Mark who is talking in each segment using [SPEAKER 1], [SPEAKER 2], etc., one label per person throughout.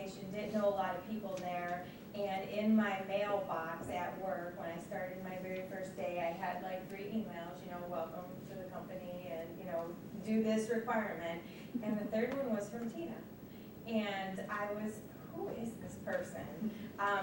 [SPEAKER 1] organization, didn't know a lot of people there, and in my mailbox at work, when I started my very first day, I had like 3 emails, you know, welcome to the company, and, you know, do this requirement, and the third one was from Tina. And I was, who is this person?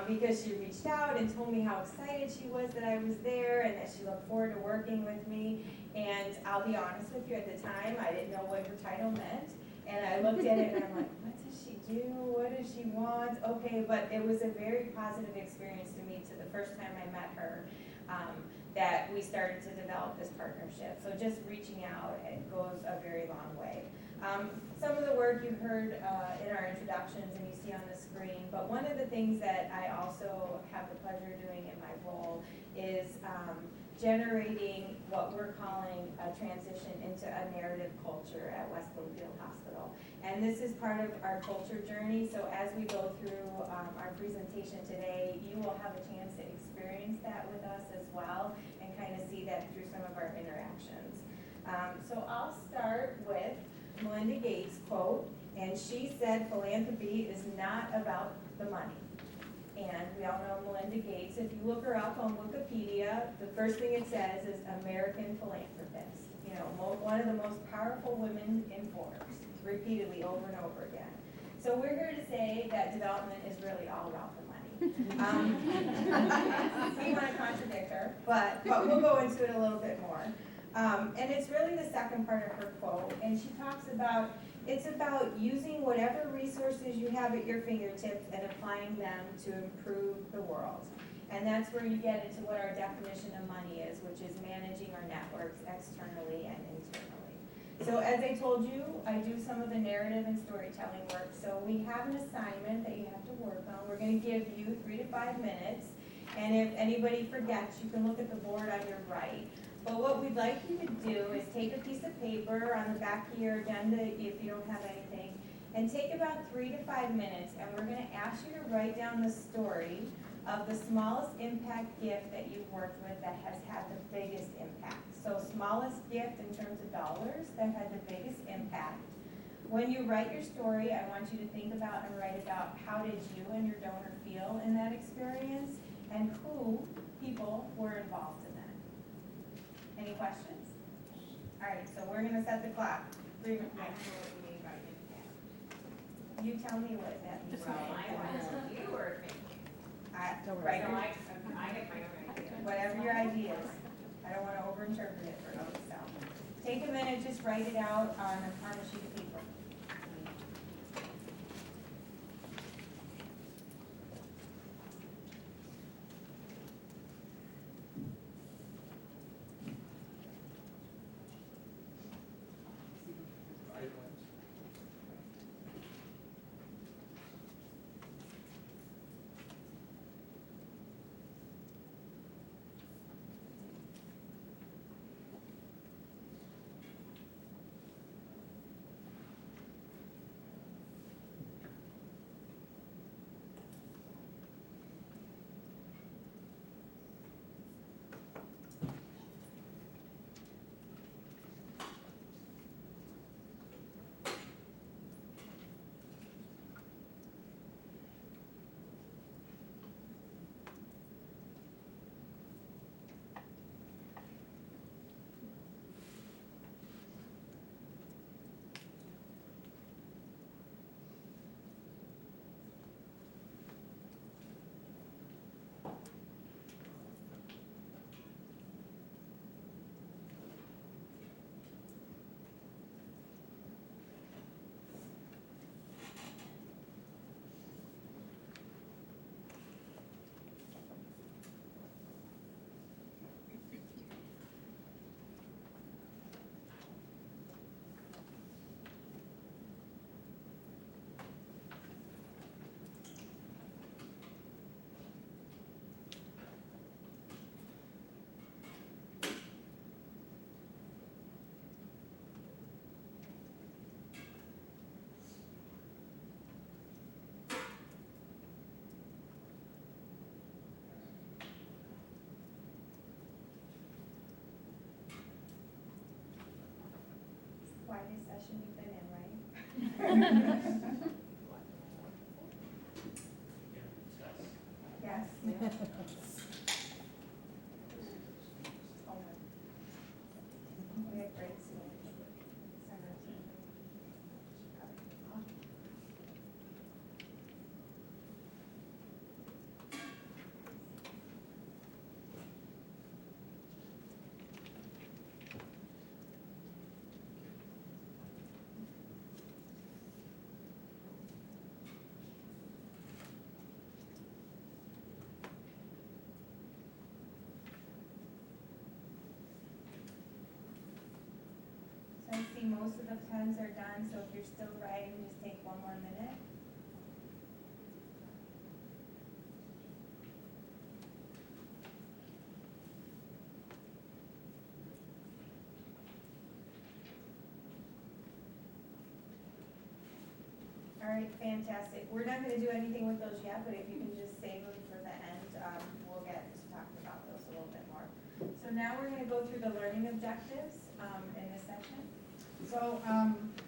[SPEAKER 1] Because she reached out and told me how excited she was that I was there and that she looked forward to working with me. And I'll be honest with you, at the time, I didn't know what her title meant. And I looked at it and I'm like, what does she do? What does she want? Okay, but it was a very positive experience to me to the first time I met her, that we started to develop this partnership. So just reaching out, it goes a very long way. Some of the work you heard in our introductions and you see on the screen, but one of the things that I also have the pleasure of doing in my role is generating what we're calling a transition into a narrative culture at West Bloomfield Hospital. And this is part of our culture journey, so as we go through our presentation today, you will have a chance to experience that with us as well and kind of see that through some of our interactions. So I'll start with Melinda Gates' quote, and she said, philanthropy is not about the money. And we all know Melinda Gates. If you look her up on Wikipedia, the first thing it says is American philanthropist. You know, one of the most powerful women in Forbes, repeatedly over and over again. So we're here to say that development is really all about the money. We want to contradict her, but we'll go into it a little bit more. And it's really the second part of her quote, and she talks about, it's about using whatever resources you have at your fingertips and applying them to improve the world. And that's where you get into what our definition of money is, which is managing our networks externally and internally. So as I told you, I do some of the narrative and storytelling work. So we have an assignment that you have to work on. We're going to give you 3 to 5 minutes. And if anybody forgets, you can look at the board on your right. But what we'd like you to do is take a piece of paper on the back of your agenda, if you don't have anything, and take about 3 to 5 minutes, and we're going to ask you to write down the story of the smallest impact gift that you've worked with that has had the biggest impact. So smallest gift in terms of dollars that had the biggest impact. When you write your story, I want you to think about and write about how did you and your donor feel in that experience, and who people were involved in that. Any questions? All right, so we're going to set the clock. 3 minutes.
[SPEAKER 2] I don't know what you mean by impact.
[SPEAKER 1] You tell me what that means.
[SPEAKER 2] Well, I want you were thinking.
[SPEAKER 1] Right.
[SPEAKER 2] So I have my own idea.
[SPEAKER 1] Whatever your idea is. I don't want to overinterpret it for myself. Take a minute, just write it out on a sheet of paper. Quietest session you've been in, right? We have great seniors. So I see most of the pens are done, so if you're still writing, just take one more minute. All right, fantastic. We're not gonna do anything with those yet, but if you can just save them for the end, we'll get to talking about those a little bit more. So now we're gonna go through the learning objectives, in this section.
[SPEAKER 3] So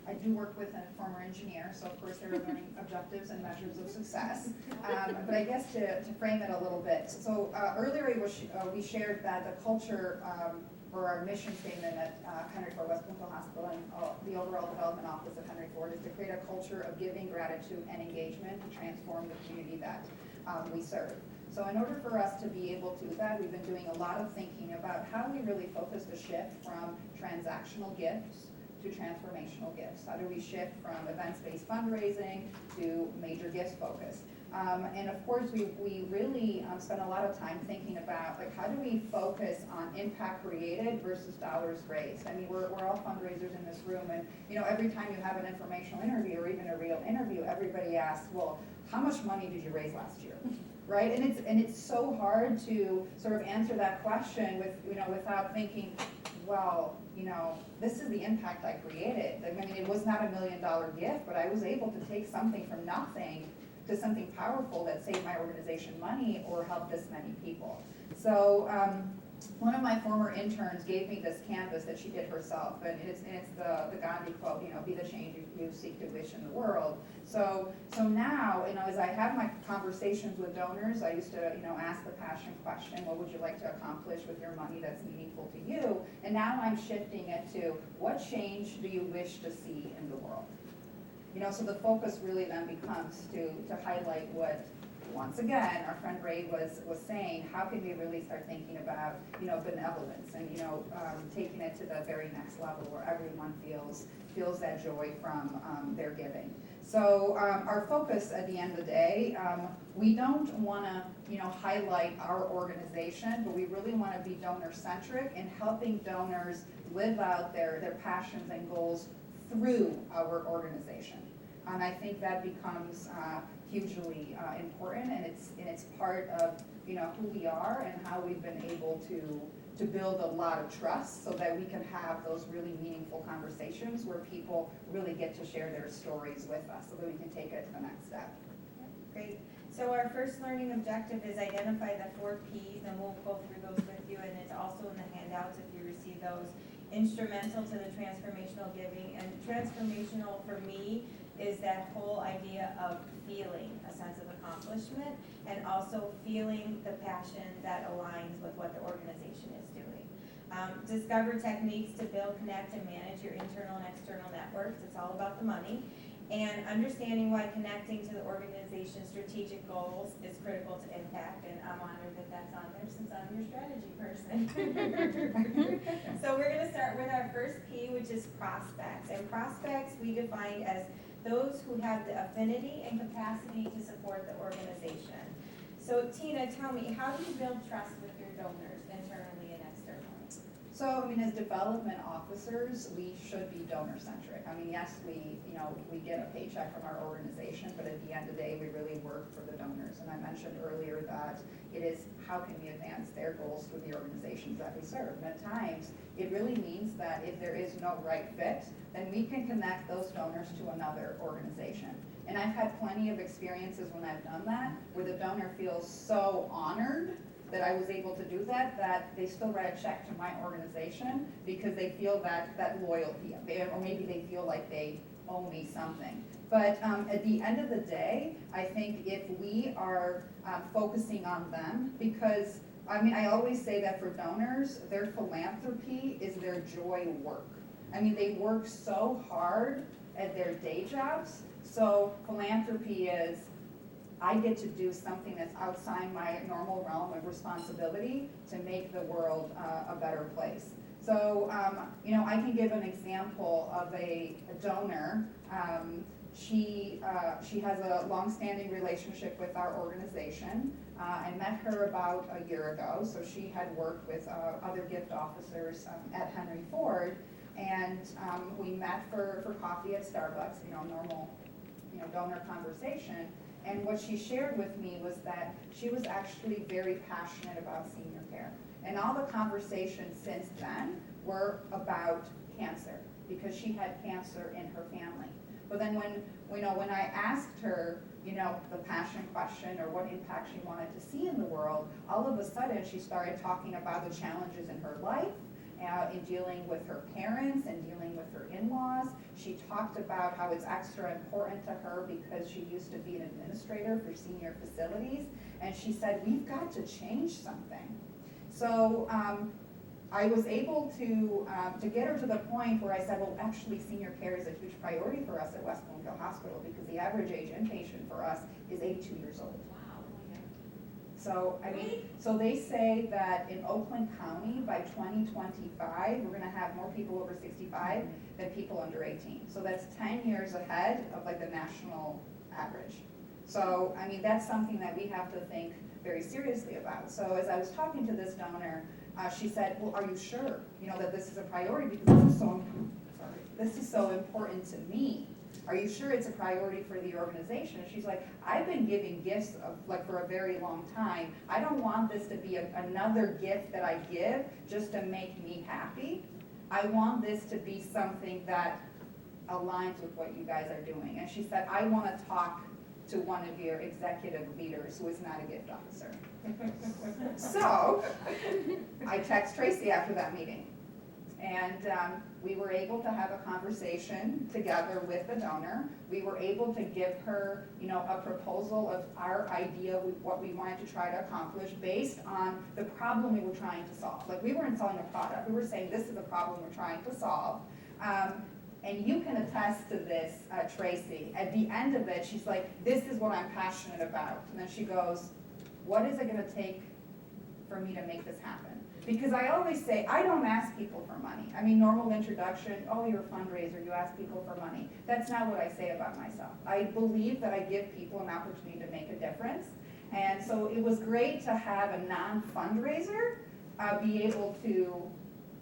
[SPEAKER 3] I do work with a former engineer, so of course there are learning objectives and measures of success. But I guess to frame it a little bit, so earlier we shared that the culture or our mission statement at Henry Ford West Bloomfield Hospital and the overall development office of Henry Ford is to create a culture of giving, gratitude, and engagement to transform the community that we serve. So in order for us to be able to do that, we've been doing a lot of thinking about how we really focus the shift from transactional gifts to transformational gifts. How do we shift from events-based fundraising to major gifts focus? And of course, we really spend a lot of time thinking about, like, how do we focus on impact created versus dollars raised? I mean, we're all fundraisers in this room, and you know, every time you have an informational interview or even a real interview, everybody asks, well, how much money did you raise last year? Right? And it's so hard to sort of answer that question with, you know, without thinking, well, you know, this is the impact I created. I mean, it was not $1 million gift, but I was able to take something from nothing to something powerful that saved my organization money or helped this many people. So one of my former interns gave me this canvas that she did herself, and it's the Gandhi quote, you know, be the change you seek to wish in the world. So now, you know, as I have my conversations with donors, I used to, you know, ask the passion question, what would you like to accomplish with your money that's meaningful to you? And now I'm shifting it to, what change do you wish to see in the world? You know, so the focus really then becomes to highlight what, once again, our friend Ray was saying, how can we really start thinking about, you know, benevolence and, you know, taking it to the very next level where everyone feels that joy from their giving. So our focus at the end of the day, we don't want to, you know, highlight our organization, but we really want to be donor-centric and helping donors live out their passions and goals through our organization. And I think that becomes hugely important, and it's part of, you know, who we are and how we've been able to build a lot of trust so that we can have those really meaningful conversations where people really get to share their stories with us so that we can take it to the next step.
[SPEAKER 1] Great. So our first learning objective is identify the 4 Ps, and we'll go through those with you, and it's also in the handouts if you receive those. Instrumental to the transformational giving, and transformational for me is that whole idea of feeling a sense of accomplishment and also feeling the passion that aligns with what the organization is doing. Discover techniques to build, connect, and manage your internal and external networks. It's all about the money. And understanding why connecting to the organization's strategic goals is critical to impact, and I'm honored that that's on there since I'm your strategy person. So we're going to start with our first P, which is prospects. And prospects we defined as those who have the affinity and capacity to support the organization. So Tina, tell me, how do you build trust with your donors internally and externally?
[SPEAKER 3] So, I mean, as development officers, we should be donor-centric. I mean, yes, we get a paycheck from our organization, but at the end of the day, we really work for the donors. And I mentioned earlier that it is how can we advance their goals through the organizations that we serve. And at times, it really means that if there is no right fit, then we can connect those donors to another organization. And I've had plenty of experiences when I've done that, where the donor feels so honored that I was able to do that, that they still write a check to my organization because they feel that loyalty, or maybe they feel like they owe me something. But at the end of the day, I think if we are focusing on them, because, I mean, I always say that for donors, their philanthropy is their joy work. I mean, they work so hard at their day jobs, so philanthropy is, I get to do something that's outside my normal realm of responsibility to make the world a better place. So, you know, I can give an example of a donor. She has a long-standing relationship with our organization. I met her about a year ago, so she had worked with other gift officers at Henry Ford, and we met for coffee at Starbucks, you know, normal, you know, donor conversation. And what she shared with me was that she was actually very passionate about senior care. And all the conversations since then were about cancer, because she had cancer in her family. But then when I asked her, you know, the passion question or what impact she wanted to see in the world, all of a sudden she started talking about the challenges in her life, in dealing with her parents and dealing with her in-laws. She talked about how it's extra important to her because she used to be an administrator for senior facilities, and she said, we've got to change something. So I was able to get her to the point where I said, well, actually senior care is a huge priority for us at West Bloomfield Hospital, because the average age inpatient for us is 82 years old. So, I mean, so they say that in Oakland County by 2025, we're gonna have more people over 65 than people under 18. So that's 10 years ahead of like the national average. So, I mean, that's something that we have to think very seriously about. So as I was talking to this donor, she said, well, are you sure, you know, that this is a priority, because this is so important to me. Are you sure it's a priority for the organization? And she's like, I've been giving gifts for a very long time. I don't want this to be another gift that I give just to make me happy. I want this to be something that aligns with what you guys are doing. And she said, I want to talk to one of your executive leaders who is not a gift officer. So I text Tracy after that meeting. And we were able to have a conversation together with the donor. We were able to give her, you know, a proposal of our idea of what we wanted to try to accomplish based on the problem we were trying to solve. Like, we weren't selling a product. We were saying, this is a problem we're trying to solve. And you can attest to this, Tracy. At the end of it, she's like, this is what I'm passionate about. And then she goes, what is it going to take for me to make this happen? Because I always say, I don't ask people for money. I mean, normal introduction, oh, you're a fundraiser, you ask people for money. That's not what I say about myself. I believe that I give people an opportunity to make a difference. And so it was great to have a non-fundraiser be able to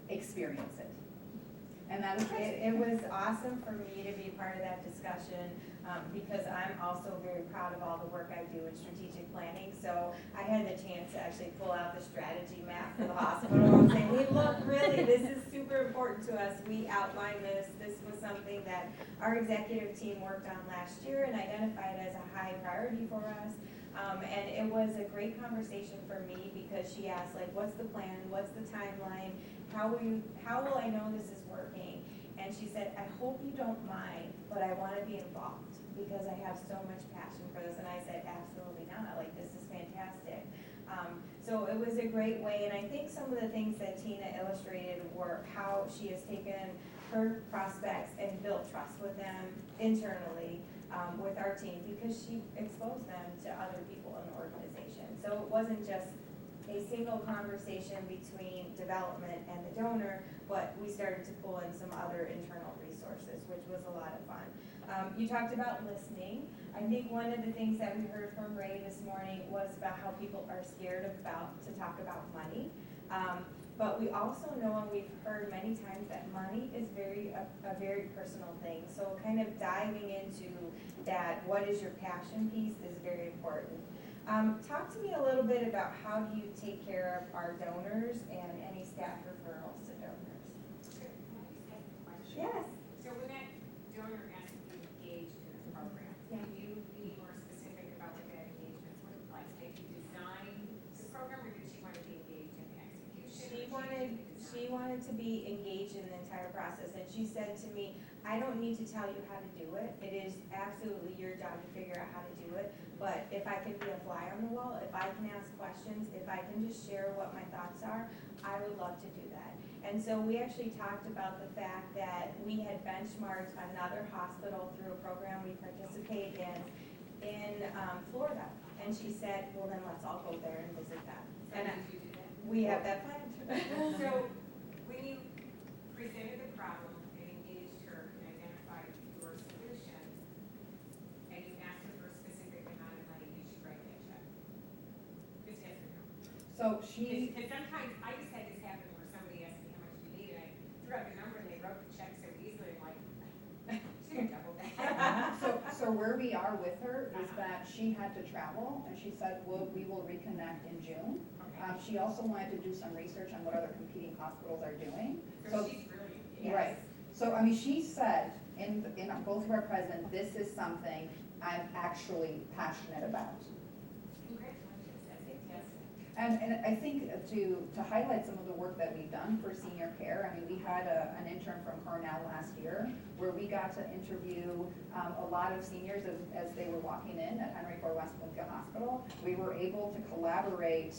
[SPEAKER 3] experience it.
[SPEAKER 1] And that was, it was awesome for me to be part of that discussion, because I'm also very proud of all the work I do in strategic planning. So I had the chance to actually pull out the strategy map for the hospital and say, hey, look, really, this is super important to us. We outlined this. This was something that our executive team worked on last year and identified as a high priority for us. And it was a great conversation for me, because she asked, like, what's the plan? What's the timeline? How will I know this is working? And she said, I hope you don't mind, but I want to be involved because I have so much passion for this. And I said, absolutely not. Like, this is fantastic. So it was a great way. And I think some of the things that Tina illustrated were how she has taken her prospects and built trust with them internally with our team, because she exposed them to other people in the organization. So it wasn't just a single conversation between development and the donor, but we started to pull in some other internal resources, which was a lot of fun. You talked about listening. I think one of the things that we heard from Ray this morning was about how people are scared to talk about money. But we also know, and we've heard many times, that money is a very personal thing. So kind of diving into that, what is your passion piece, is very important. Talk to me a little bit about how do you take care of our donors and any staff referrals to donors.
[SPEAKER 2] Can I just ask a question?
[SPEAKER 1] Yes.
[SPEAKER 2] So when that donor asked to be engaged in the program, can you be more specific about what that engagement looked like? Did you design the program, or did she want to be engaged in the execution?
[SPEAKER 1] She wanted to be engaged in the entire process, and she said to me, I don't need to tell you how to do it. It is absolutely your job to figure out how to do it. But if I can be a fly on the wall, if I can ask questions, if I can just share what my thoughts are, I would love to do that. And so we actually talked about the fact that we had benchmarked another hospital through a program we participate in Florida. And she said, well, then let's all go there and visit them.
[SPEAKER 2] So
[SPEAKER 1] And
[SPEAKER 2] did you do that?
[SPEAKER 1] we have that planned.
[SPEAKER 2] So when you presented the problem and engaged her and identified your solution, and you asked her for a specific amount of money, did she write that check? Just yes or no?
[SPEAKER 3] So she,
[SPEAKER 2] Because sometimes, I just had this happen where somebody asked me how much you need, and I threw out the number and they wrote the check so easily, I'm like, she's gonna double that.
[SPEAKER 3] so where we are with her is that she had to travel, and she said, well, we will reconnect in June.
[SPEAKER 2] Okay.
[SPEAKER 3] She also wanted to do some research on what other competing hospitals are doing.
[SPEAKER 2] So she's really engaged.
[SPEAKER 3] Right. So, I mean, she said in both of our present, this is something I'm actually passionate about.
[SPEAKER 2] Congratulations, that's fantastic.
[SPEAKER 3] And I think to highlight some of the work that we've done for senior care, I mean, we had an intern from Cornell last year where we got to interview a lot of seniors as they were walking in at Henry Ford West Bloomfield Hospital. We were able to collaborate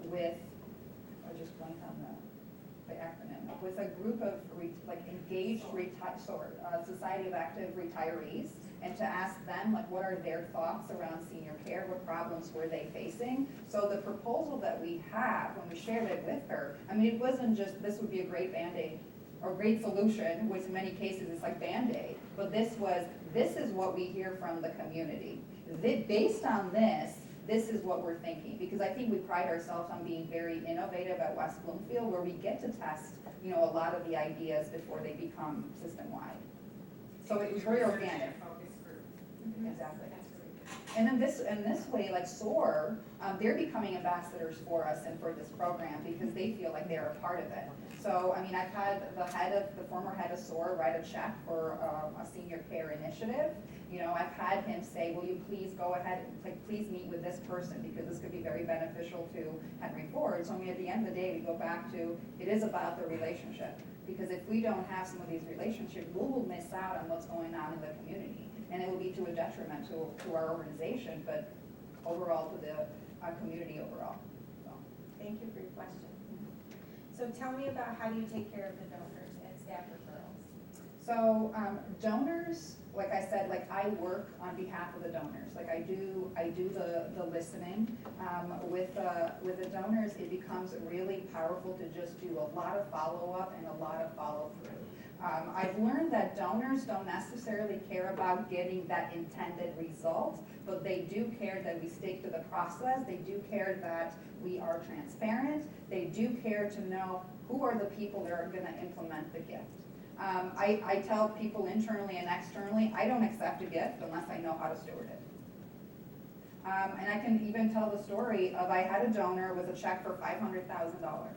[SPEAKER 3] with, I just blanked on the acronym, with a group of engaged Society of Active Retirees, and to ask them what are their thoughts around senior care, what problems were they facing. So the proposal that we have, when we shared it with her, I mean, it wasn't just this would be a great Band-Aid or great solution, which in many cases is like Band-Aid, but this is what we hear from the community. Based on this is what we're thinking, because I think we pride ourselves on being very innovative at West Bloomfield, where we get to test, a lot of the ideas before they become system-wide. So it was very organic.
[SPEAKER 2] Focus group.
[SPEAKER 3] Exactly.
[SPEAKER 2] That's really good.
[SPEAKER 3] And then this way, like SOAR, they're becoming ambassadors for us and for this program because they feel like they're a part of it. So, I mean, I've had the former head of SOAR write a check for a senior care initiative. I've had him say, will you please go ahead, please meet with this person because this could be very beneficial to Henry Ford. So, I mean, at the end of the day, we go back to, it is about the relationship. Because if we don't have some of these relationships, we will miss out on what's going on in the community. And it will be to a detriment to our organization, but overall to the community overall. So.
[SPEAKER 1] Thank you for your question. So tell me about how do you take care of the donors and staff referrals?
[SPEAKER 3] So donors, like I said, I work on behalf of the donors. I do the listening. With the donors, it becomes really powerful to just do a lot of follow-up and a lot of follow-through. I've learned that donors don't necessarily care about getting that intended result, but they do care that we stick to the process. They do care that we are transparent. They do care to know who are the people that are going to implement the gift. I tell people internally and externally, I don't accept a gift unless I know how to steward it. And I can even tell the story of I had a donor with a check for $500,000.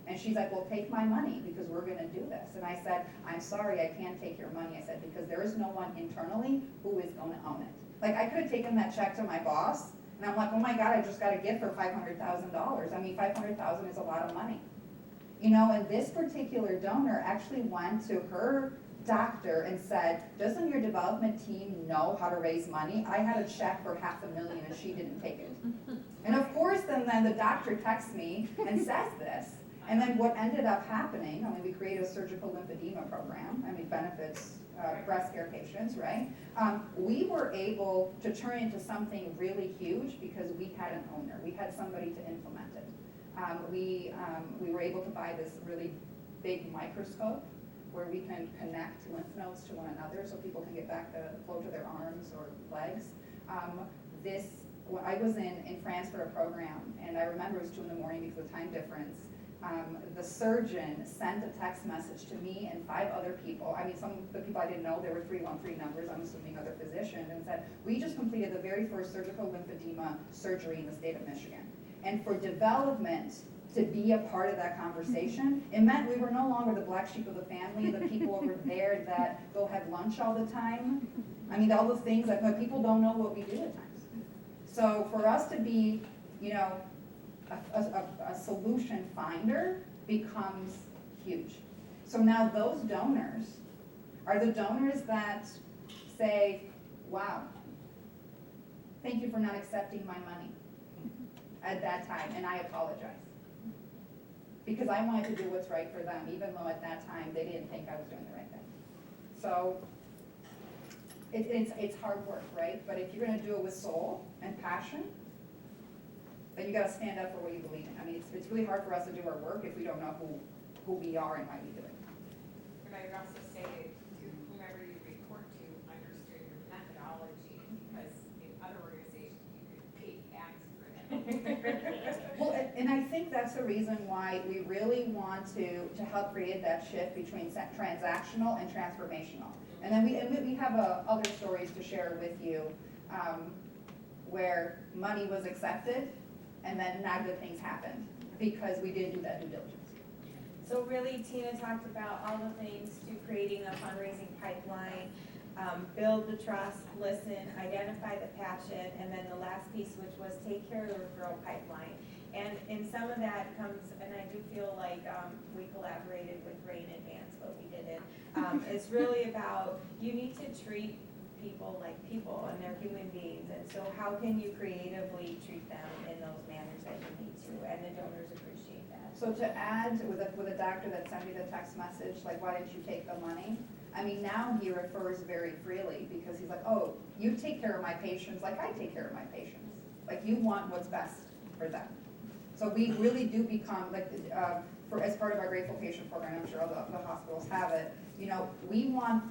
[SPEAKER 3] And she's like, well, take my money because we're going to do this. And I said, I'm sorry, I can't take your money. I said, because there is no one internally who is going to own it. I could have taken that check to my boss, and I'm like, oh my God, I just got a gift for $500,000. I mean, $500,000 is a lot of money. And this particular donor actually went to her doctor and said, doesn't your development team know how to raise money? I had a check for $500,000 and she didn't take it. And of course, then the doctor texts me and says this. And then what ended up happening, we created a surgical lymphedema program, benefits breast care patients, right? We were able to turn into something really huge because we had an owner. We had somebody to implement it. We were able to buy this really big microscope where we can connect lymph nodes to one another so people can get back the flow to their arms or legs. When I was in France for a program, and I remember it was 2 in the morning because of the time difference. The surgeon sent a text message to me and 5 other people. Some of the people I didn't know, there were 313 numbers, I'm assuming other physicians, and said, we just completed the very first surgical lymphedema surgery in the state of Michigan. And for development to be a part of that conversation, it meant we were no longer the black sheep of the family, the people over there that go have lunch all the time. All the things that people don't know what we do at times. So for us to be, a solution finder becomes huge. So now those donors are the donors that say, wow, thank you for not accepting my money at that time, and I apologize. Because I wanted to do what's right for them, even though at that time they didn't think I was doing the right thing. So it's hard work, right? But if you're gonna do it with soul and passion, then you gotta stand up for what you believe in. I mean, it's really hard for us to do our work if we don't know who we are and why we do it.
[SPEAKER 2] But I would also say that to whomever you report to understood your methodology, because in other organizations, you could pay tax for that.
[SPEAKER 3] Well, and I think that's the reason why we really want to help create that shift between transactional and transformational. And then we have other stories to share with you where money was accepted and then not good things happened because we didn't do that due diligence.
[SPEAKER 1] So really, Tina talked about all the things to creating a fundraising pipeline, build the trust, listen, identify the passion, and then the last piece, which was take care of the referral pipeline. And some of that comes, and I do feel like we collaborated with Ray in advance, but we didn't. It's really about, you need to treat people like people, and they're human beings, and so how can you creatively treat them in those manners that you need to, and the donors appreciate that.
[SPEAKER 3] So to add with a doctor that sent me the text message, like, why didn't you take the money? I mean, now he refers very freely because he's like, oh, you take care of my patients like I take care of my patients. Like, you want what's best for them. So we really do become, like, as part of our Grateful Patient Program, I'm sure all the hospitals have it, you know, we want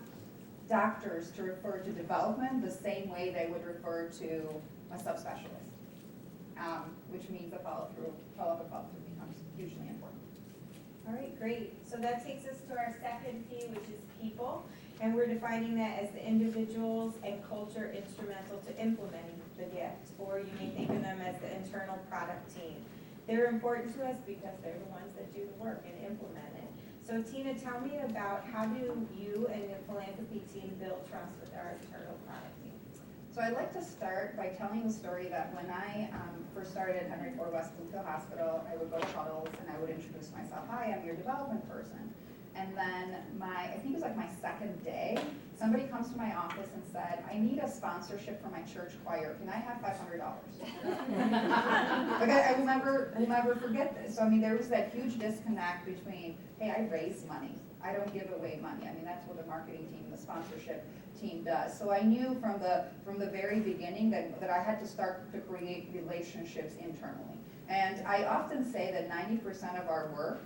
[SPEAKER 3] doctors to refer to development the same way they would refer to a subspecialist, which means the follow-up becomes hugely important.
[SPEAKER 1] All right, great. So that takes us to our second P, which is people. And we're defining that as the individuals and culture instrumental to implementing the gift. Or you may think of them as the internal product team. They're important to us because they're the ones that do the work and implement it. So Tina, tell me about how do you and the philanthropy team build trust with our internal product team?
[SPEAKER 3] So I'd like to start by telling the story that when I first started at Henry Ford West Bloomfield Hospital, I would go to huddles and I would introduce myself. Hi, I'm your development person. And then I think it was like my second day, somebody comes to my office and said, I need a sponsorship for my church choir. Can I have $500? Like I will never forget this. So I mean, there was that huge disconnect between, hey, I raise money. I don't give away money. I mean, that's what the marketing team, the sponsorship team does. So I knew from the very beginning that I had to start to create relationships internally. And I often say that 90% of our work,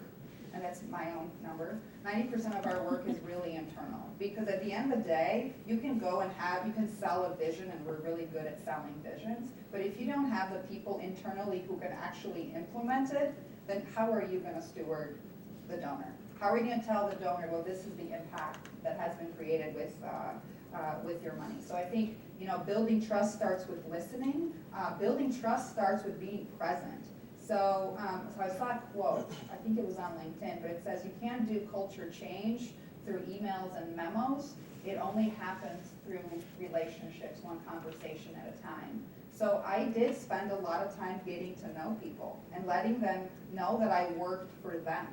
[SPEAKER 3] and that's my own number, 90% of our work is really internal. Because at the end of the day, you can go and you can sell a vision, and we're really good at selling visions, but if you don't have the people internally who can actually implement it, then how are you gonna steward the donor? How are you gonna tell the donor, well, this is the impact that has been created with your money? So I think, you know, building trust starts with listening. Building trust starts with being present. So I saw a quote, I think it was on LinkedIn, but it says you can't do culture change through emails and memos. It only happens through relationships, one conversation at a time. So I did spend a lot of time getting to know people and letting them know that I worked for them.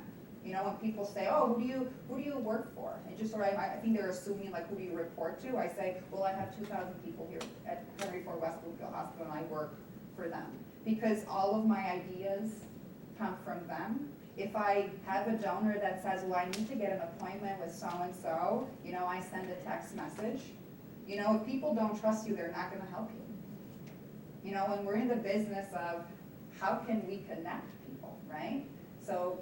[SPEAKER 3] You know, when people say, oh, who do you work for? And just sort of, I think they're assuming, like, who do you report to? I say, well, I have 2,000 people here at Henry Ford West Bloomfield Hospital, and I work for them. Because all of my ideas come from them. If I have a donor that says, well, I need to get an appointment with so-and-so, you know, I send a text message. You know, if people don't trust you, they're not gonna help you. You know, when we're in the business of how can we connect people, right? So,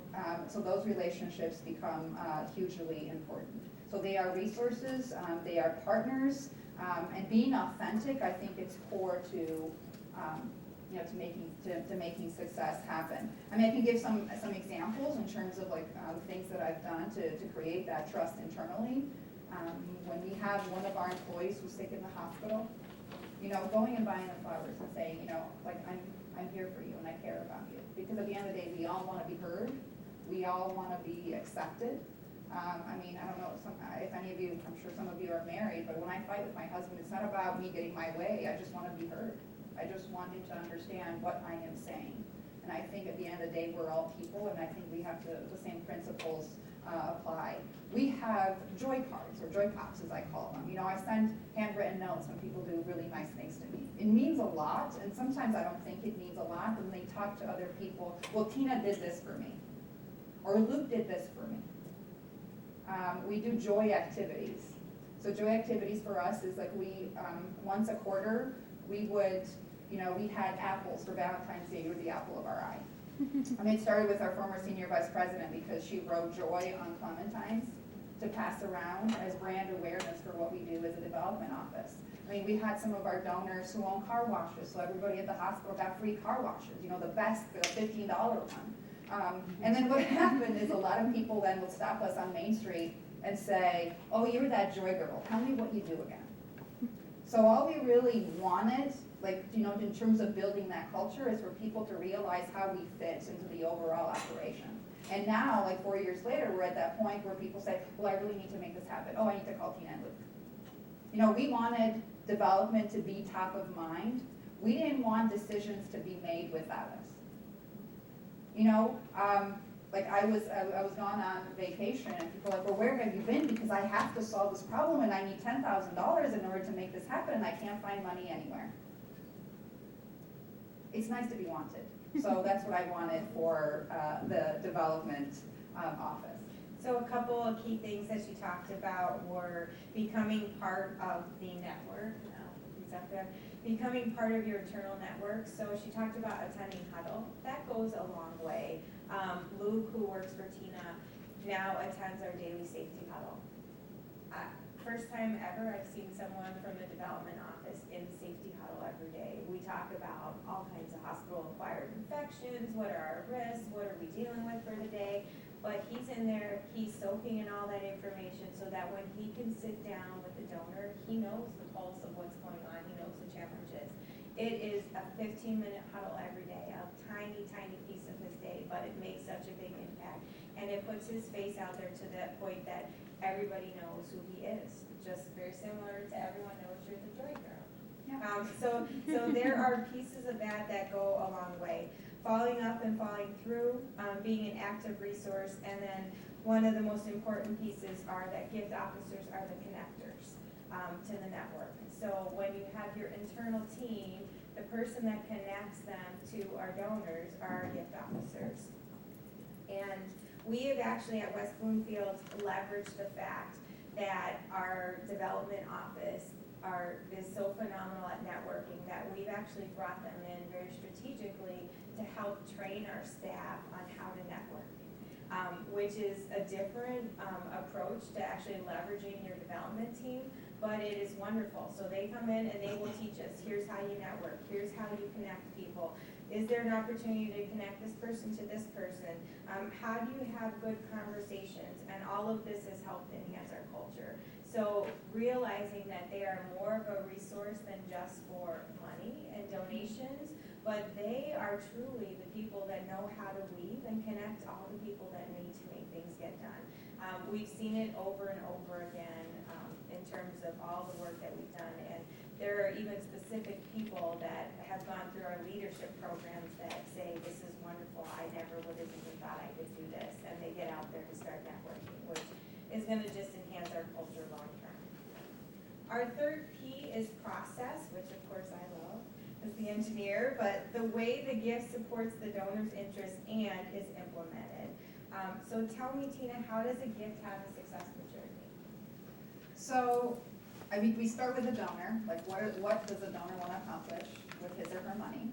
[SPEAKER 3] so those relationships become hugely important. So they are resources, they are partners, and being authentic, I think it's core to, you know, to making success happen. I mean, I can give some examples in terms of like the things that I've done to create that trust internally. When we have one of our employees who's sick in the hospital, you know, going and buying the flowers and saying, you know, like, I'm here for you and I care about you. Because at the end of the day, we all want to be heard. We all want to be accepted. I mean, I don't know if any of you, I'm sure some of you are married, but when I fight with my husband, it's not about me getting my way. I just want to be heard. I just want him to understand what I am saying. And I think at the end of the day, we're all people, and I think we have the same principles apply. We have joy cards, or joy pops as I call them. You know, I send handwritten notes when people do really nice things to me. It means a lot, and sometimes I don't think it means a lot, but when they talk to other people, well, Tina did this for me, or Luke did this for me. We do joy activities. So joy activities for us is like we, once a quarter, we would, you know, we had apples for Valentine's Day. You were the apple of our eye. And it started with our former senior vice president because she wrote joy on clementines to pass around as brand awareness for what we do as a development office. I mean, we had some of our donors who own car washes, so everybody at the hospital got free car washes, you know, the best, the $15 one. And then what happened is a lot of people then would stop us on Main Street and say, oh, you're that joy girl, tell me what you do again. So all we really wanted, like, you know, in terms of building that culture is for people to realize how we fit into the overall operation. And now, like 4 years later, we're at that point where people say, well, I really need to make this happen. Oh, I need to call Tina and Luke. You know, we wanted development to be top of mind. We didn't want decisions to be made without us. You know, like I was gone on vacation and people were like, well, where have you been? Because I have to solve this problem and I need $10,000 in order to make this happen and I can't find money anywhere. It's nice to be wanted. So that's what I wanted for the development office.
[SPEAKER 1] So a couple of key things that she talked about were becoming part of the network. Becoming part of your internal network. So she talked about attending huddle. That goes a long way. Luke, who works for Tina, now attends our daily safety huddle. First time ever I've seen someone from the development office in the safety huddle every day. We talk about all kinds of hospital-acquired infections, what are our risks, what are we dealing with for the day. But he's in there, he's soaking in all that information so that when he can sit down with the donor, he knows the pulse of what's going on, he knows the challenges. It is a 15-minute huddle every day, a tiny, tiny piece of his day, but it makes such a big impact. And it puts his face out there to that point that everybody knows who he is. Just very similar to everyone knows you're the joy girl.
[SPEAKER 3] Yeah.
[SPEAKER 1] So there are pieces of that that go a long way. Following up and following through, being an active resource, and then one of the most important pieces are that gift officers are the connectors to the network. So when you have your internal team, the person that connects them to our donors are our gift officers. And we have actually at West Bloomfield leveraged the fact that our development office is so phenomenal at networking that we've actually brought them in very strategically to help train our staff on how to network, which is a different approach to actually leveraging your development team, but it is wonderful. So they come in and they will teach us, here's how you network, here's how you connect people. Is there an opportunity to connect this person to this person? How do you have good conversations? And all of this has helped enhance our culture. So realizing that they are more of a resource than just for money and donations, but they are truly the people that know how to weave and connect all the people that need to make things get done. We've seen it over and over again in terms of all the work that we've done. And there are even specific people that have gone through our leadership programs that say, this is wonderful, I never would have even thought I could do this. And they get out there to start networking, which is gonna just enhance our culture long term. Our third P is process, which of course I love as the engineer, but the way the gift supports the donor's interest and is implemented. So tell me, Tina, how does a gift have a successful journey?
[SPEAKER 3] So, I mean, we start with the donor, like what does the donor want to accomplish with his or her money?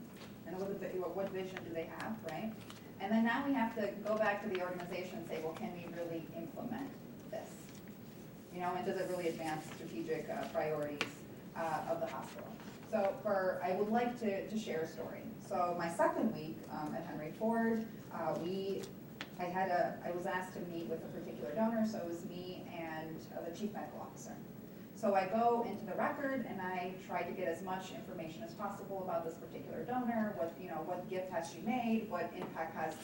[SPEAKER 3] And what vision do they have, right? And then now we have to go back to the organization and say, well, can we really implement this? You know, and does it really advance strategic priorities of the hospital? So I would like to share a story. So my second week at Henry Ford, I was asked to meet with a particular donor, so it was me and the chief medical officer. So I go into the record and I try to get as much information as possible about this particular donor, what gift has she made, what impact has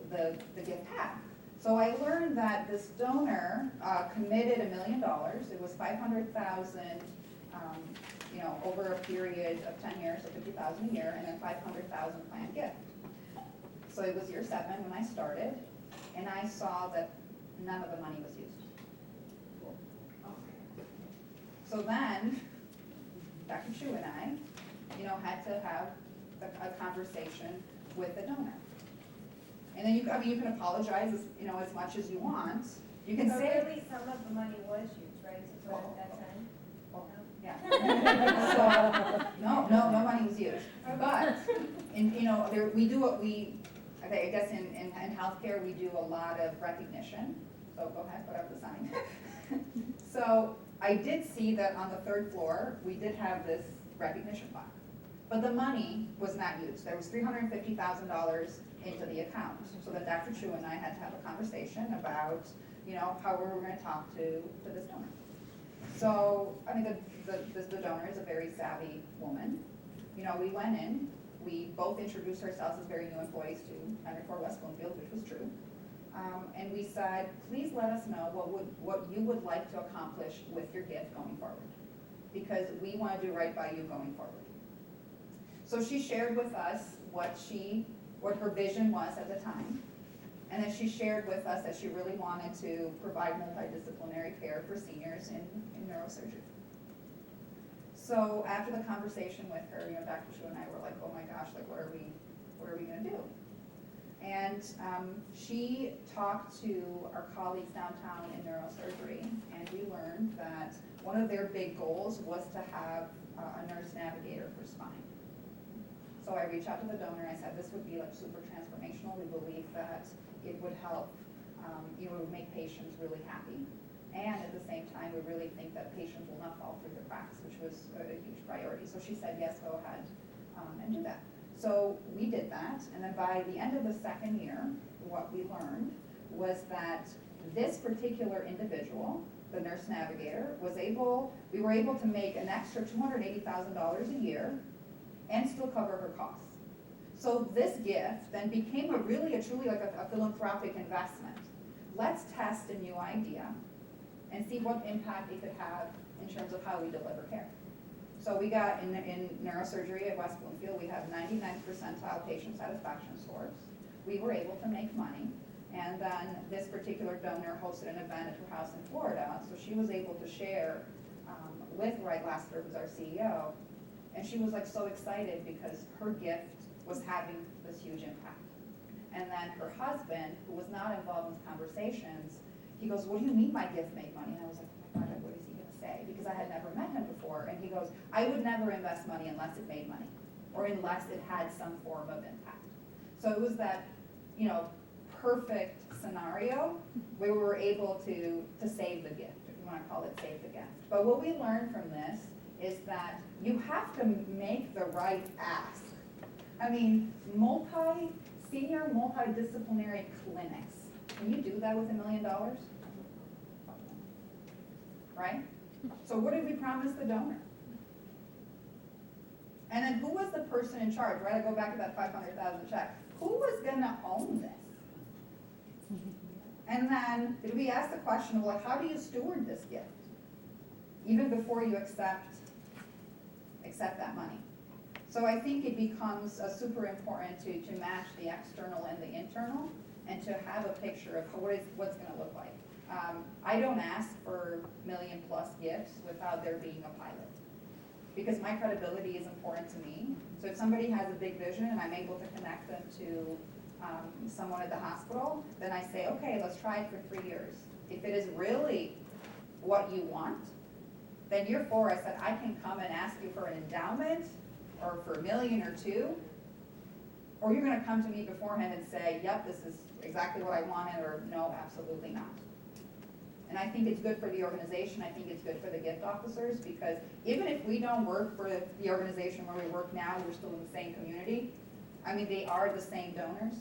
[SPEAKER 3] the gift had. So I learned that this donor committed $1 million. It was $500,000, over a period of 10 years, so $50,000 a year, and then $500,000 planned gift. So it was year 7 when I started. and I saw that none of the money was used.
[SPEAKER 2] Okay.
[SPEAKER 3] So then, Dr. Chu and I, had to have a conversation with the donor. And then you can apologize, as much as you want. You can
[SPEAKER 1] So
[SPEAKER 3] say,
[SPEAKER 1] really, some of the money was used, right, so at that time?
[SPEAKER 3] yeah. So, no money was used. But, we do I guess in healthcare, we do a lot of recognition. So go ahead, put up the sign. So I did see that on the third floor, we did have this recognition plaque. But the money was not used. There was $350,000 into the account. So that Dr. Chu and I had to have a conversation about, how we were going to talk to this donor. So, the donor is a very savvy woman. We went in, we both introduced ourselves as very new employees to 94 West Bloomfield, which was true. And we said, please let us know what you would like to accomplish with your gift going forward. Because we want to do right by you going forward. So she shared with us what her vision was at the time. And then she shared with us that she really wanted to provide multidisciplinary care for seniors in neurosurgery. So after the conversation with her, Dr. Chu and I were like, oh my gosh, like what are we gonna do? And she talked to our colleagues downtown in neurosurgery, and we learned that one of their big goals was to have a nurse navigator for spine. So I reached out to the donor, I said this would be like super transformational. We believe that it would help, it would make patients really happy. And at the same time, we really think that patients will not fall through the cracks, which was a huge priority. So she said, yes, go ahead and do that. So we did that, and then by the end of the second year, what we learned was that this particular individual, the nurse navigator, we were able to make an extra $280,000 a year and still cover her costs. So this gift then became truly like a philanthropic investment. Let's test a new idea and see what impact it could have in terms of how we deliver care. So we got in neurosurgery at West Bloomfield, we have 99th percentile patient satisfaction scores. We were able to make money, and then this particular donor hosted an event at her house in Florida, so she was able to share with Wright Lassiter, who's our CEO, and she was like so excited because her gift was having this huge impact. And then her husband, who was not involved in these conversations, he goes, what do you mean my gift made money? And I was like, oh my God, what is he gonna say? Because I had never met him before. And he goes, I would never invest money unless it made money, or unless it had some form of impact. So it was that, perfect scenario where we were able to save the gift, if you wanna call it save the gift. But what we learned from this is that you have to make the right ask. I mean, senior multidisciplinary clinics. Can you do that with $1 million? Right? So what did we promise the donor? And then who was the person in charge, right? I go back to that $500,000 check. Who was gonna own this? And then did we ask the question, well, how do you steward this gift? Even before you accept that money. So I think it becomes super important to match the external and the internal, and to have a picture of what's going to look like. I don't ask for $1 million+ gifts without there being a pilot, because my credibility is important to me. So if somebody has a big vision and I'm able to connect them to someone at the hospital, then I say, okay, let's try it for 3 years. If it is really what you want, then year 4, I said, I can come and ask you for an endowment or for $1 million or $2 million, or you're gonna come to me beforehand and say, yep, this is exactly what I wanted, or no, absolutely not. And I think it's good for the organization, I think it's good for the gift officers, because even if we don't work for the organization where we work now, we're still in the same community. I mean, they are the same donors.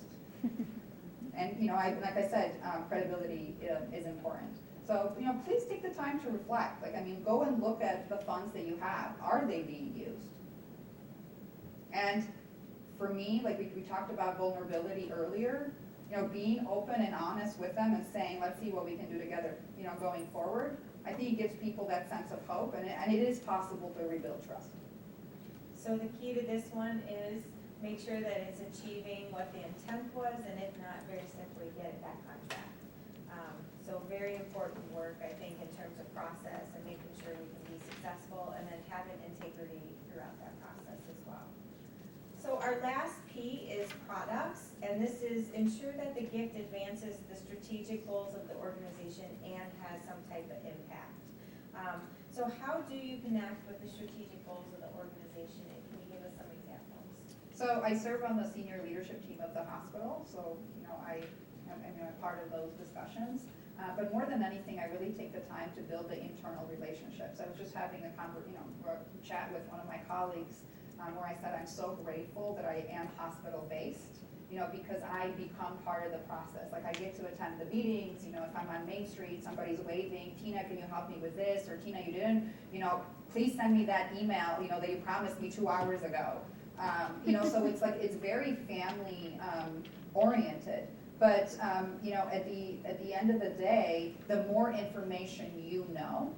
[SPEAKER 3] And like I said, credibility is important. So, please take the time to reflect. Go and look at the funds that you have. Are they being used? And for me, like we talked about vulnerability earlier, being open and honest with them and saying, let's see what we can do together, going forward, I think it gives people that sense of hope, and it is possible to rebuild trust.
[SPEAKER 1] So the key to this one is make sure that it's achieving what the intent was, and if not, very simply get it back on track. So very important work, I think, in terms of process and making sure we can be successful and then having integrity throughout that process as well. So our last P is products, and this is ensure that the gift advances the strategic goals of the organization and has some type of impact. So how do you connect with the strategic goals of the organization, and can you give us some examples?
[SPEAKER 3] So I serve on the senior leadership team of the hospital, so I am a part of those discussions. But more than anything, I really take the time to build the internal relationships. I was just having a chat with one of my colleagues where I said I'm so grateful that I am hospital-based, because I become part of the process. Like I get to attend the meetings, if I'm on Main Street, somebody's waving, Tina, can you help me with this? Or Tina, you didn't, please send me that email, that you promised me 2 hours ago. So it's like, it's very family oriented. But, at the end of the day, the more information you know,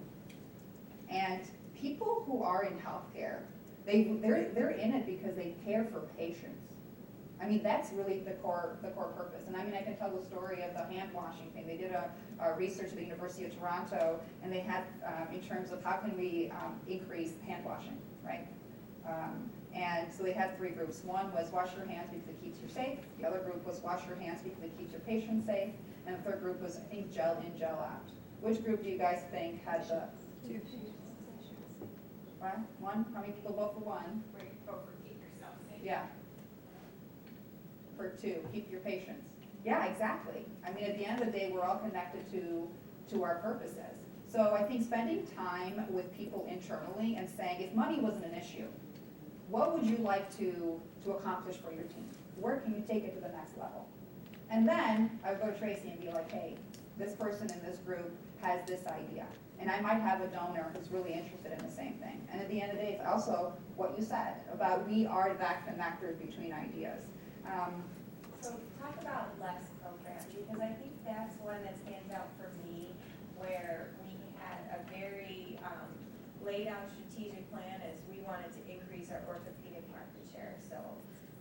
[SPEAKER 3] and people who are in healthcare, they're in it because they care for patients. I mean, that's really the core purpose. And I mean, I can tell the story of the hand washing thing. They did a research at the University of Toronto, and they had, in terms of how can we increase hand washing, right? And so they had 3 groups. One was wash your hands because it keeps you safe. The other group was wash your hands because it keeps your patients safe. And the third group was, I think, gel in, gel out. Which group do you guys think had the?
[SPEAKER 4] 2.
[SPEAKER 3] What? 1? How many people vote for 1?
[SPEAKER 2] Go for keep yourself safe.
[SPEAKER 3] Yeah. For 2, keep your patients. Yeah, exactly. I mean, at the end of the day, we're all connected to our purposes. So I think spending time with people internally and saying, if money wasn't an issue, what would you like to accomplish for your team? Where can you take it to the next level? And then I would go to Tracy and be like, hey, this person in this group has this idea. And I might have a donor who's really interested in the same thing. And at the end of the day, it's also what you said about we are that connector between ideas.
[SPEAKER 1] So talk about LEX program, because I think that's one that stands out for me, where we had a very laid out strategic plan as we wanted to increase our orthopedic market share. So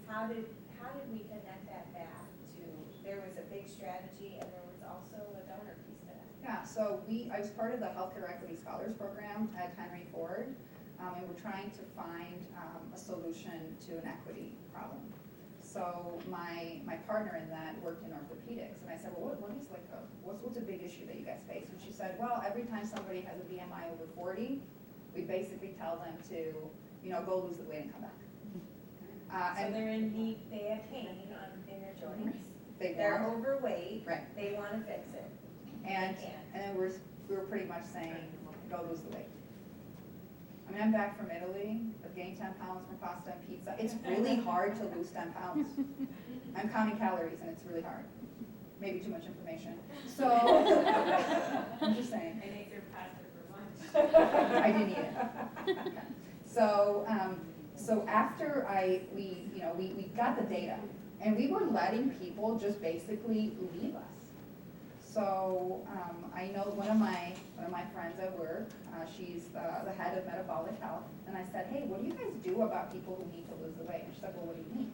[SPEAKER 1] how did we connect that back to, there was a big strategy and there was also a donor piece to that?
[SPEAKER 3] Yeah, so I was part of the Healthcare Equity Scholars Program at Henry Ford, and we're trying to find a solution to an equity problem. So my partner in that worked in orthopedics, and I said, well, what is like what's a big issue that you guys face? And she said, well, every time somebody has a BMI over 40, we basically tell them to, go lose the weight and come back.
[SPEAKER 1] So they're in need, they have pain in their joints, they're overweight,
[SPEAKER 3] right.
[SPEAKER 1] They want to fix it.
[SPEAKER 3] And then we were pretty much saying, go lose the weight. I mean, I'm back from Italy. I've gained 10 pounds from pasta and pizza. It's really hard to lose 10 pounds. I'm counting calories and it's really hard. Maybe too much information. So, I'm just saying.
[SPEAKER 2] And ate their pasta for lunch.
[SPEAKER 3] I didn't eat it. So after we got the data, and we were letting people just basically leave us. So I know one of my friends at work, she's the head of metabolic health, and I said, hey, what do you guys do about people who need to lose the weight? And she said, well, what do you mean?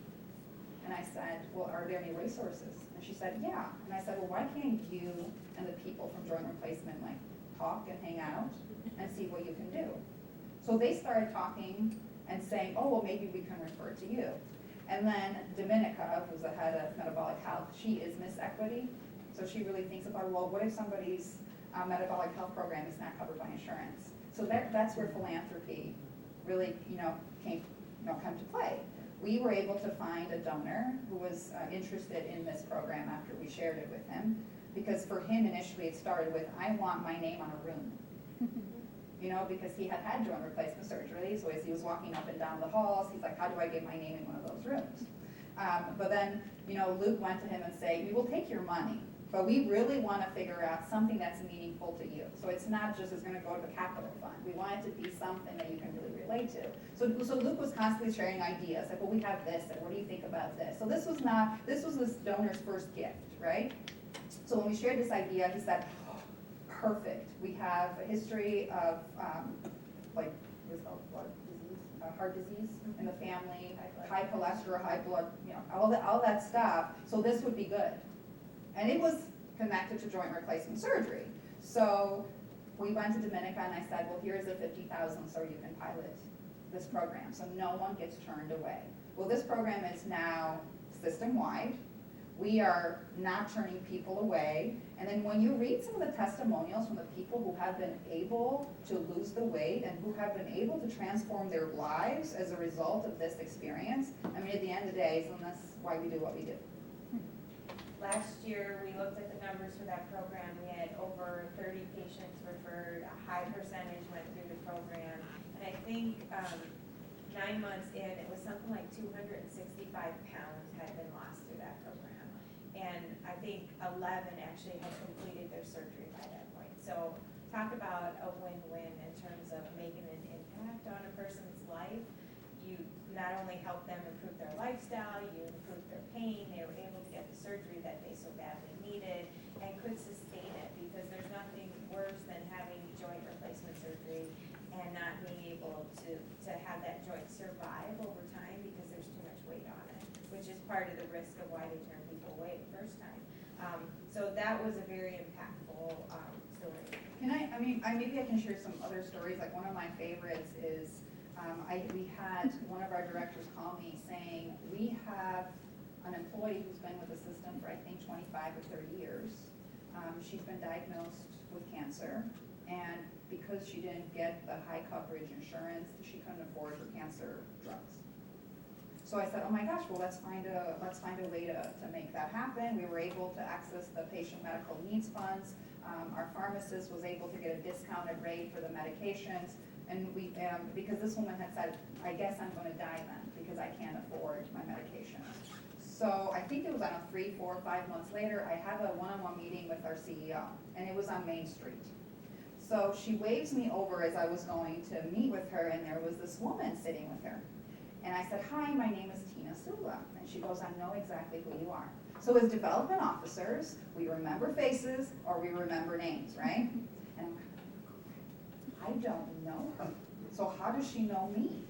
[SPEAKER 3] And I said, well, are there any resources? And she said, yeah. And I said, well, why can't you and the people from joint replacement talk and hang out and see what you can do? So they started talking and saying, oh, well, maybe we can refer to you. And then Dominica, who's the head of metabolic health, she is Miss Equity. So she really thinks about, well, what if somebody's metabolic health program is not covered by insurance? So that's where philanthropy really, come to play. We were able to find a donor who was interested in this program after we shared it with him, because for him initially it started with, I want my name on a room. Because he had joint replacement surgery, so as he was walking up and down the halls, he's like, how do I get my name in one of those rooms? But then, Luke went to him and said, we will take your money, but we really want to figure out something that's meaningful to you. So it's not just it's going to go to the capital fund. We want it to be something that you can really relate to. So Luke was constantly sharing ideas, like, well, we have this, and what do you think about this? So this was this donor's first gift, right? So when we shared this idea, he said, perfect. We have a history of, what's called blood disease? heart disease in the family, high cholesterol, high blood, all that stuff. So this would be good. And it was connected to joint replacement surgery. So we went to Dominica and I said, well, here's the 50,000 so you can pilot this program. So no one gets turned away. Well, this program is now system-wide. We are not turning people away. And then when you read some of the testimonials from the people who have been able to lose the weight and who have been able to transform their lives as a result of this experience, I mean, at the end of the day, so that's why we do what we do.
[SPEAKER 1] Last year, we looked at the numbers for that program. We had over 30 patients referred, a high percentage went through the program. And I think 9 months in, it was something like 265 pounds had been lost through that program. And I think 11 actually had completed their surgery by that point. So talk about a win-win in terms of making an impact on a person's life. You not only help them improve their lifestyle, you improve their pain, they were able to get the surgery that they so badly needed and could sustain it, because there's nothing worse than having joint replacement surgery and not being able to have that joint survive over time because there's too much weight on it, which is part of the risk of why they turn people away the first time. So that was a very impactful story.
[SPEAKER 3] Can maybe I can share some other stories. Like one of my favorites is we had one of our directors call me saying, we have an employee who's been with the system for I think 25 or 30 years. She's been diagnosed with cancer, and because she didn't get the high coverage insurance, she couldn't afford her cancer drugs. So I said, oh my gosh, well let's find a way to make that happen. We were able to access the patient medical needs funds. Our pharmacist was able to get a discounted rate for the medications. And we, because this woman had said, I guess I'm going to die then because I can't afford my medication. So I think it was, I don't know, 3, 4, 5 months later, I have a one-on-one meeting with our CEO, and it was on Main Street. So she waves me over as I was going to meet with her, and there was this woman sitting with her. And I said, hi, my name is Sula. And she goes, I know exactly who you are. So as development officers, we remember faces or we remember names, right? And I'm like, I don't know her. So how does she know me?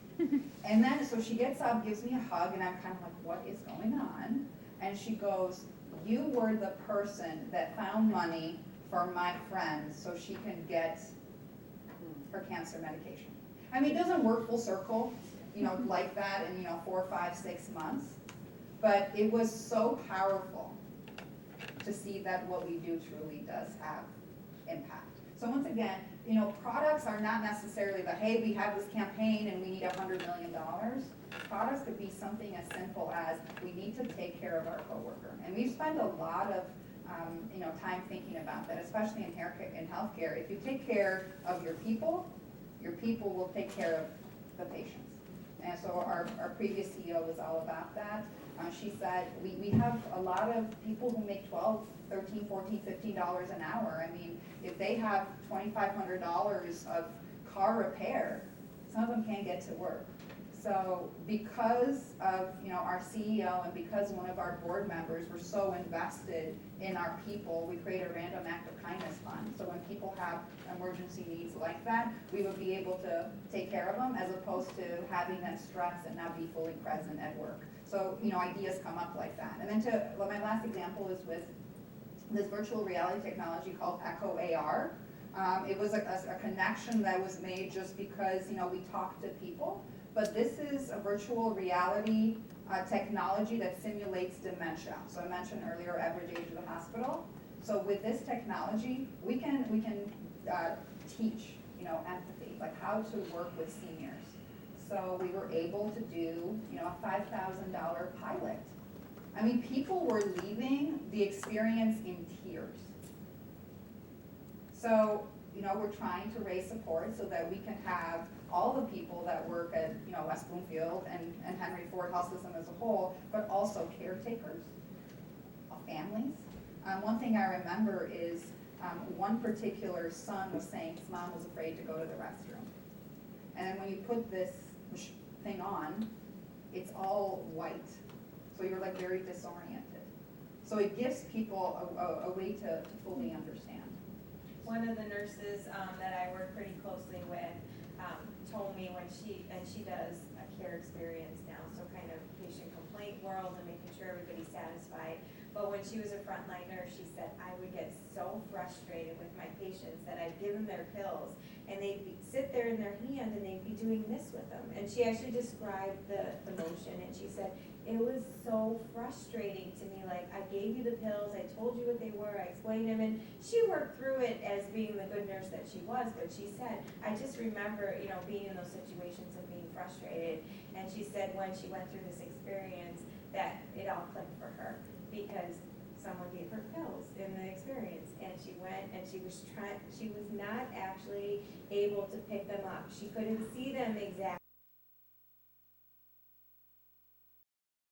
[SPEAKER 3] And then, so she gets up, gives me a hug, and I'm kind of like, what is going on? And she goes, you were the person that found money for my friend so she can get her cancer medication. I mean, it doesn't work full circle, like that in, 4, 5, 6 months. But it was so powerful to see that what we do truly does have impact. So once again, products are not necessarily the, hey, we have this campaign and we need $100 million. Products could be something as simple as we need to take care of our coworker. And we spend a lot of time thinking about that, especially in healthcare. If you take care of your people will take care of the patients. And so our previous CEO was all about that. She said, we have a lot of people who make $12, $13, $14, $15 an hour. I mean, if they have $2,500 of car repair, some of them can't get to work. So because of our CEO and because one of our board members were so invested in our people, we created a random act of kindness fund. So when people have emergency needs like that, we would be able to take care of them as opposed to having them stress and not be fully present at work. So ideas come up like that. And then my last example is with this virtual reality technology called Echo AR. It was a connection that was made just because we talk to people. But this is a virtual reality technology that simulates dementia. So I mentioned earlier average age of the hospital. So with this technology, we can teach empathy, like how to work with seniors. So we were able to do a $5,000 pilot. I mean, people were leaving the experience in tears. So we're trying to raise support so that we can have all the people that work at West Bloomfield and Henry Ford Health System as a whole, but also caretakers, families. One thing I remember is one particular son was saying his mom was afraid to go to the restroom. And then when you put this thing on, it's all white. So you're like very disoriented. So it gives people a way to fully understand.
[SPEAKER 1] One of the nurses that I work pretty closely with told me when she does a care experience now, so kind of patient complaint world and making sure everybody's satisfied. But when she was a frontline nurse, she said, I would get so frustrated with my patients that I'd give them their pills and sit there in their hand and they'd be doing this with them. And she actually described the motion, and she said, it was so frustrating to me, like, I gave you the pills, I told you what they were, I explained them, and she worked through it as being the good nurse that she was, but she said, I just remember, being in those situations and being frustrated. And she said when she went through this experience that it all clicked for her, because someone gave her pills in the experience, and she went and she was not actually able to pick them up. She couldn't see them exactly.